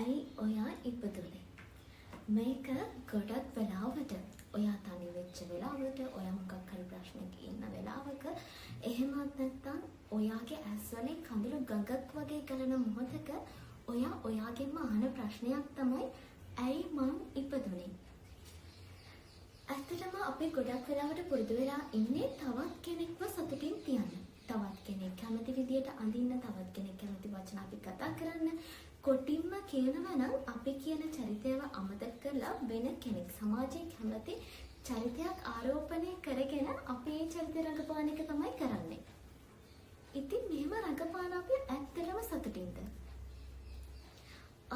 ඇයි ඔයා ඉපදුනේ? මේක ගොඩක් වෙලාවට ඔයා තනි වෙච්ච වෙලාවට, ඔයා මොකක් හරි ප්‍රශ්නයක ඉන්න වෙලාවක, එහෙමත් නැත්නම් ඔයාගේ ඇස්වලින් කඳුළු ගඟක් වගේ ගලන මොහොතක ඔයා ඔයාගෙන්ම අහන ප්‍රශ්නයක් තමයි ඇයි මං ඉපදුනේ? ඇත්තටම අපි ගොඩක් වෙලාවට පුරුදු වෙලා ඉන්නේ තවත් කෙනෙක්ව සතුටින් තියන්න. තවත් කෙනෙක් කැමති විදියට අඳින්න, තවත් කෙනෙක් කැමති වචන අපි කතා කරන්න. කොටින්ම කියනවා නම් අපි කියන චරිතයව අමතක කරලා වෙන කෙනෙක් සමාජයේ කැමති චරිතයක් ආරෝපණය කරගෙන අපි ඒ චරිතය රඟපාන එක තමයි කරන්නේ. ඉතින් මෙහෙම රඟපාන අපි ඇත්තටම සතුටින්ද?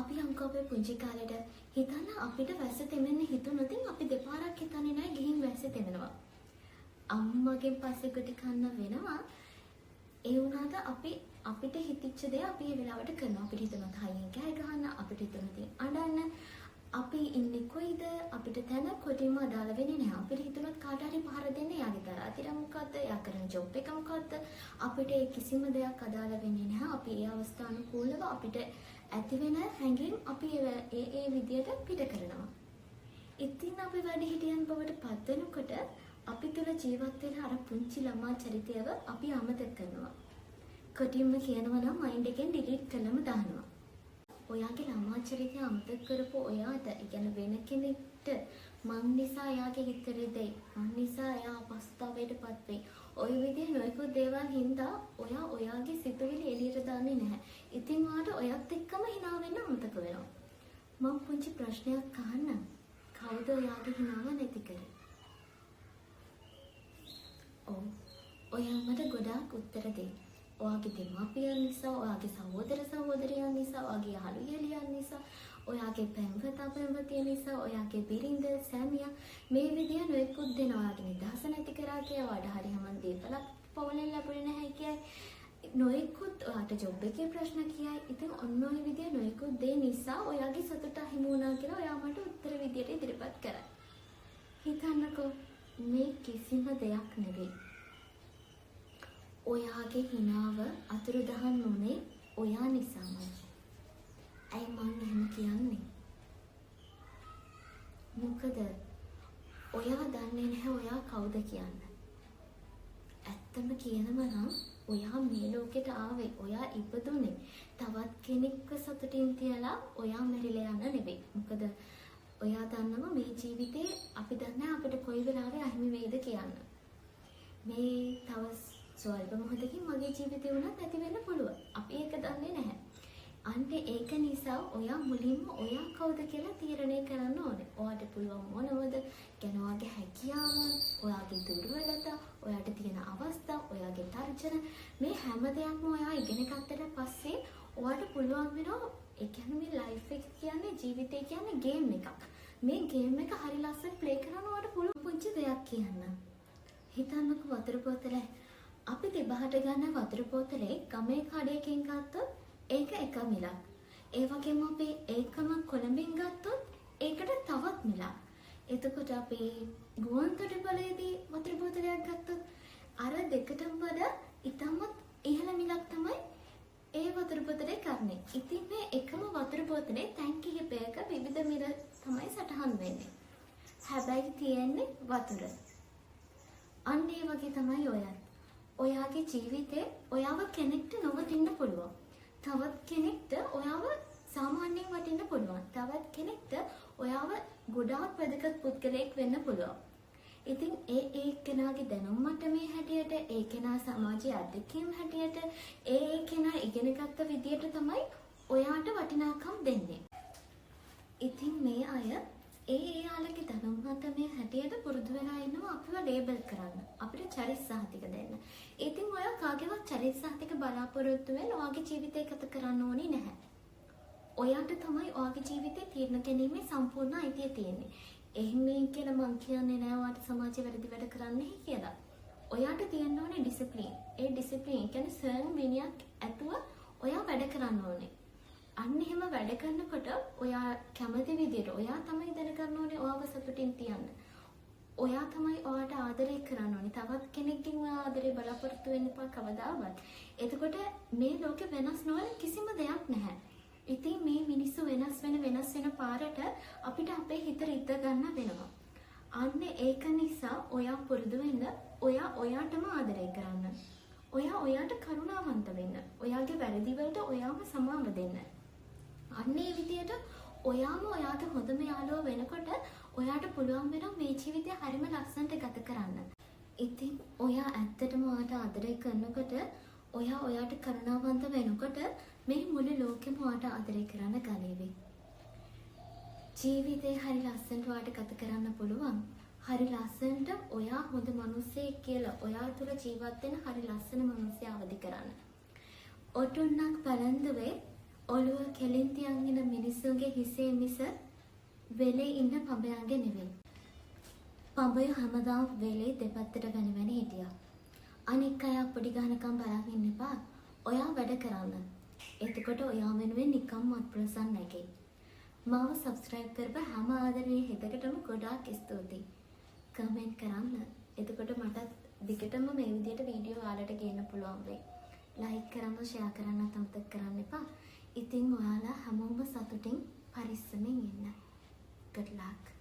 අපි යම්කෝ අපේ පුංචි කාලේට හිතන්න අපිට වැස්ස තෙමෙන්න හිතුනොත් අපි දෙපාරක් හිතන්නේ නැහැ ගිහින් වැස්ස තෙමෙනවා. අම්මගෙන් පස්සේ කොට කන්න වෙනවා. ඒ වුණාට අපිට හිතිච්ච දේ අපි ඒ වෙලාවට කරනවා. අපිට හිතුනොත් හයියෙන් කෑ ගහන්න, අපිට හිතුනොත් අඬන්න, අපි ඉන්නේ කොයිද, අපිට තැන කොටින්ම අදාළ වෙන්නේ නැහැ. අපිට හිතුනොත් කාට හරි පහර දෙන්න, යාගේ තරහතිර මොකද්ද, යා කරන ජොබ් එක මොකද්ද, අපිට ඒ කිසිම දෙයක් අදාළ වෙන්නේ නැහැ. අපි ඒ අවස්ථානුකූලව අපිට ඇති වෙන හැඟීම් අපි ඒ විදියට පිට කරනවා. ඉතින් අපි වැඩිහිටියන් බවට පත් වෙනකොට අපි තුල ජීවත් වෙන අර පුංචි ළමා චරිතයව අපි අමතක කරනවා. කොටින්ම කියනවා නම් මයින්ඩ් එකෙන් ඩිලීට් කරලම දානවා. ඔයාගේ ළමා චරිතය අමතක කරපු ඔයාට, ඒ කියන්නේ වෙන කෙනෙක්ට මං නිසා එයාගේ හිත රෙදෙයි, මං නිසා එයා අපස්ථාවයටපත් වෙයි. ඔය විදිහේ නොයෙකුත් දේවල් හින්දා ඔයා ඔයාගේ සිතුවිලි එළියට දාන්නේ නැහැ. ඉතින් ඔයාට ඔයත් එක්කම hina වෙන්න අමතක වෙනවා. මම පුංචි ප්‍රශ්නයක් අහන්නම්. කවුද ඔයාගේ hinaව නැති කරේ? ඔයා මට ගොඩාක් උත්තර දෙන්න. ඔයාගේ දෙමාපියන් නිසා, ඔයාගේ සහෝදර සහෝදරියන් නිසා, ඔයාගේ යාළු යාළුවන් නිසා, ඔයාගේ පැම්වතා පැම්වතිය නිසා, ඔයාගේ බිරිඳ සැමියා, මේ විදිය නොයෙකුත් දෙන ඔයාගේ නිදහස නැති කරා කියලා, ඔයාට හරි හැමන් දීපලක් පවුලෙන් ලැබුණේ නැහැ කියයි. නොයෙකුත් ඔයාට ජොබ් එකේ ප්‍රශ්න කියයි. ඉතින් ඔන්න ඔය විදිය නොයෙකුත් දේ නිසා ඔයාගේ සතුට අහිමි වුණා කියලා ඔයා මට උත්තර විදියට ඉදිරිපත් කරා. හිතන්නකෝ, මේ කිසිම දෙයක් නෙවෙයි. ඔයාගේ හිනාව අතුරුදහන් වුණේ ඔයා නිසාමයි. ඇයි මං එහෙම කියන්නේ? මොකද ඔයා දන්නේ නැහැ ඔයා කවුද කියන්න. ඇත්තම කියනම නම් ඔයා මේ ලෝකෙට ආවේ, ඔයා ඉපදුනේ තවත් කෙනෙක්ව සතුටින් තියලා ඔයා මැරිලා යන්න නෙවෙයි. මොකද ඔයා දන්නවා මේ ජීවිතේ අපි දන්නේ අපිට කොයි වෙලාවෙ අහිමි වෙයිද කියන්න. මේ තව ස්වල්ප මොහොතකින් මගේ ජීවිතේ වුණත් නැති වෙන්න පුළුවන්. අපි ඒක දන්නේ නැහැ. අන්න ඒක නිසා ඔයා මුලින්ම ඔයා කවුද කියලා තීරණය කරන්න ඕනේ. ඔයාට පුළුවන් මොනවද? කියන ඔයාගේ හැකියාවන්, ඔයාගේ දුර්වලතා, ඔයාට තියෙන අවස්ථා, ඔයාගේ තර්ජන, මේ හැම දෙයක්ම ඔයා ඉගෙන ගත්තට පස්සේ ඔයාට පුළුවන් වෙනවා. ඒ කියන්නේ මේ ලයිෆ් එක කියන්නේ, ජීවිතය කියන්නේ ගේම් එකක්. මේ ගේම් එක හරි ලස්සන ප්ලේ කරන්න ඔයාට පුළුවන් පුංචි දෙයක් කියන්න. හිතන්නකෝ වතුර බෝතලේ අපි දෙබහට ගන්න වතුර බෝතලේ ගමේ කඩේකින් ගත්තොත් ඒක එක මිලක්. ඒ වගේම අපි ඒකම කොළඹින් ගත්තොත් ඒකට තවත් මිලක්. එතකොට අපි ගුවන්තොටුපළේදී වතුර බෝතලයක් ගත්තොත් අර දෙකටම වඩා ඉතාමත් ඉහළ මිලක් තමයි ඒ වතුර බෝතලේ ගන්නේ. ඉතින් මේ එකම වතුර බෝතලේ තැන් කිහිපයක විවිධ මිල තමයි සටහන් වෙන්නේ. හැබැයි තියෙන්නේ වතුර. අන්න ඒ වගේ තමයි ඔයත්. ඔයාගේ ජීවිතේ ඔයාව කෙනෙක්ට නොවටින්න පුළුවන්. තවත් කෙනෙක්ට ඔයාව සාමාන්‍යයෙන් වටින්න පුළුවන්. තවත් කෙනෙක්ට ඔයාව ගොඩාක් වැදගත් පුද්ගලයෙක් වෙන්න පුළුවන්. ඉතින් ඒ කෙනාගේ දැනුම් මට්ටමේ හැටියට, ඒ කෙනා සමාජයේ අත්දැකීම් හැටියට, ඒ කෙනා ඉගෙනගත්ත විදියට තමයි ඔයාට වටිනාකම් දෙන්නේ. ඉතින් මේ අය යාළගේ දැනුම් මට්ටමේ හැටියට පුරුදු වෙලා ඉන්නවා අපිව ලේබල් කරන්න, අපිට චරිත සහතික දෙන්න. ඉතින් ඔයා කාගේවත් චරිත සහතික බලාපොරොත්තු වෙන්න ඔයාගේ ජීවිතය ගත කරන්න ඕනේ නැහැ. ඔයාට තමයි ඔයාගේ ජීවිතේ තීරණ ගැනීමේ සම්පූර්ණ අයිතිය තියෙන්නේ. එහෙම කියලා මං කියන්නේ නෑ ඔයාට සමාජයේ වැරදි වැඩ කරන්නේ කියලා. ඔයාට තියෙන්න ඕනේ ඩිසිප්ලින්. ඒ ඩිසිප්ලින් කියන්නේ සර්න් විනයක් ඇතුව ඔයා වැඩ කරන්න ඕනේ. අන්න එහෙම වැඩ කරනකොට ඔයා කැමති විදිහට ඔයා තමයි දැනගන්න ඕනේ ඔයාව සතුටින් තියන්න. ඔයා තමයි ඔයාට ආදරය කරන්න ඕනේ. තවත් කෙනෙක්ගෙන් ඔයා ආදරේ බලාපොරොත්තු වෙන්න එපා කවදාවත්. එතකොට මේ ලෝකේ වෙනස් නොවන කිසිම දෙයක් නැහැ. ඉතින් මේ මිනිස්සු වෙනස් වෙනස් වෙන පාරට අපිට අපේ හිත රිද්ද ගන්න වෙනවා. අන්න ඒක නිසා ඔයා පුරුදු වෙන්න ඔයා ඔයාටම ආදරය කරන්න. ඔයා ඔයාට කරුණාවන්ත වෙන්න. ඔයාගේ වැරදි වලට ඔයාම සමාව දෙන්න. අන්න ඒ විදියට ඔයාම ඔයාගේ හොඳම යාළුවා වෙනකොට ඔයාට පුළුවන් වෙනවා මේ ජීවිතය හරිම ලස්සනට ගත කරන්න. ඉතින් ඔයා ඇත්තටම ඔයාට ආදරය කරනකොට ඔයා ඔයාට කරුණාවන්ත වෙනකොට මේ මුළු ලෝකෙම ඔයාට ආදරය කරන්න ගනීවි. ජීවිතේ හරි ලස්සනට ඔයාට ගත කරන්න පුළුවන්. හරි ලස්සනට ඔයා හොඳ මිනිසෙක් කියලා ඔයා තුළ ජීවත් වෙන හරි ලස්සන මිනිස්සෙක් අවදි කරන්න. ඔටුන්නක් බලන්දුවේ ඔළුව කෙලින් තියන් ඉන්න මිනිසුන්ගේ හිසේ මිස වෙලේ ඉන්න පඹයන්ගේ නෙවෙයි. පඹය හැමදාම වෙලේ දෙපැත්තට වෙන හිටියා. අනික් අය පොඩි ගහනකම් බලන් ඉන්න එපා. ඔයා වැඩ කරන්න. එතකොට ඔයා වෙනුවෙන් නිකම්ම අත්ප්‍රසන්න නැගෙයි. මාව සබ්ස්ක්‍රයිබ් කරපු හැම ආදරණීය හිතකටම ගොඩාක් ස්තුතියි. කමෙන්ට් කරන්න. එතකොට මට දිගටම මේ විදිහට වීඩියෝ ඔයාලට ගේන්න පුළුවන් වෙයි. ලයික් කරන්න, ෂෙයා කරන්න අමතක කරන්න එපා. ඉතින් ඔයාලා හැමෝම සතුටින් පරිස්සමෙන් ඉන්න. Good luck.